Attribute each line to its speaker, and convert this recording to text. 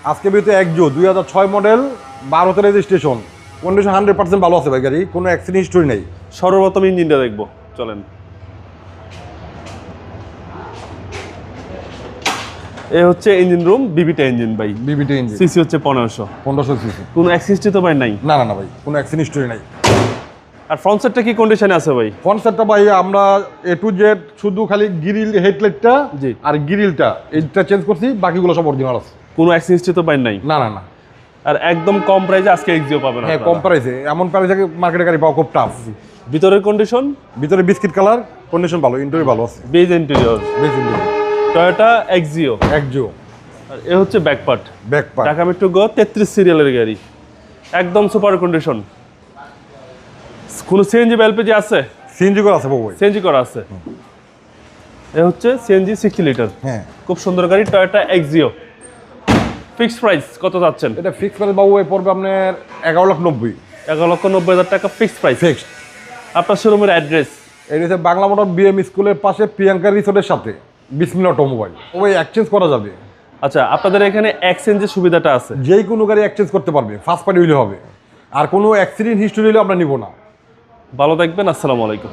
Speaker 1: আজকে বিতে একজো 2006 model 12তে registration, condition 100% ভালো আছে ভাই, গাড়ি কোনো অ্যাক্সিডেন্ট হিস্টরি নেই।
Speaker 2: সর্বপ্রথম ইঞ্জিনটা দেখবো, চলেন। এ হচ্ছে ইঞ্জিন রুম, বিবিটা ইঞ্জিন ভাই,
Speaker 1: বিবিটি ইঞ্জিন,
Speaker 2: সিসি হচ্ছে 1500
Speaker 1: সিসি।
Speaker 2: কোনো অ্যাক্সিডেন্ট তো ভাই নাই?
Speaker 1: না না না ভাই, কোনো অ্যাক্সিডেন্ট হিস্টরি নাই।
Speaker 2: আর ফ্রন্ট সাইডটা কি কন্ডিশনে আছে ভাই?
Speaker 1: কনসেপ্টটা ভাই আমরা এ টু জেড শুধু খালি গ্রিল হেডলাইটটা
Speaker 2: জি।
Speaker 1: আর গ্রিলটা এইটা চেঞ্জ করছি, বাকিগুলো সব অরিজিনাল আছে।
Speaker 2: কোনো অ্যাক্সিডেন্ট তো ভাই নাই?
Speaker 1: না না না।
Speaker 2: আর একদম কম প্রাইসে আজকে এক্সিও পাবেন
Speaker 1: হ্যাঁ,
Speaker 2: আপনারা।
Speaker 1: কম প্রাইসে, এমন প্রাইসে মার্কেটে গাড়ি পাওয়া খুব টাফ।
Speaker 2: ভিতরের কন্ডিশন?
Speaker 1: ভিতরে বিস্কিট কালার, কন্ডিশন ভালো, ইন্টেরিয়র ভালো আছে।
Speaker 2: বেজ ইন্টেরিয়র,
Speaker 1: বেশ ইন্টেরিয়র।
Speaker 2: Toyota Axio.
Speaker 1: একজো।
Speaker 2: আর এ হচ্ছে back part,
Speaker 1: back part.
Speaker 2: Dhaka metro গো 33 সিরিয়ালের গাড়ি, একদম সুপার কন্ডিশন। কোনো সিএনজি বা এলপিজি আছে?
Speaker 1: সিএনজি করা আছে বাবু ভাই।
Speaker 2: সিএনজি করা আছে। এ হচ্ছে সিএনজি 60 লিটার,
Speaker 1: হ্যাঁ।
Speaker 2: খুব সুন্দর গাড়ি, টয়োটা এক্সিও। ফিক্সড প্রাইস কত যাচ্ছেন?
Speaker 1: এটা ফিক্স প্রাইস বাবু ভাই পড়বে আপনার 11,90,000।
Speaker 2: 11,90,000 টাকা ফিক্সড প্রাইস।
Speaker 1: ফিক্সড।
Speaker 2: আপনার শোরুমের অ্যাড্রেস?
Speaker 1: এটা হচ্ছে বাংলা মোটর বিএম স্কুলের পাশে প্রিয়াঙ্কা রিসোর্টের সাথে, বিসমিল্লাহ অটোমোবাইল। ওই এক্সচেঞ্জ করা যাবে।
Speaker 2: আচ্ছা, আপনাদের এখানে এক্সচেঞ্জের সুবিধাটা আছে?
Speaker 1: যেই কোনো গাড়ি এক্সচেঞ্জ করতে পারবে, ফার্স্ট পার্টি হইলে হবে। আর কোনো অ্যাক্সিডেন্ট হিস্টোরি হলে আমরা নিব না।
Speaker 2: ভালো থাকবেন, আসসালামু আলাইকুম।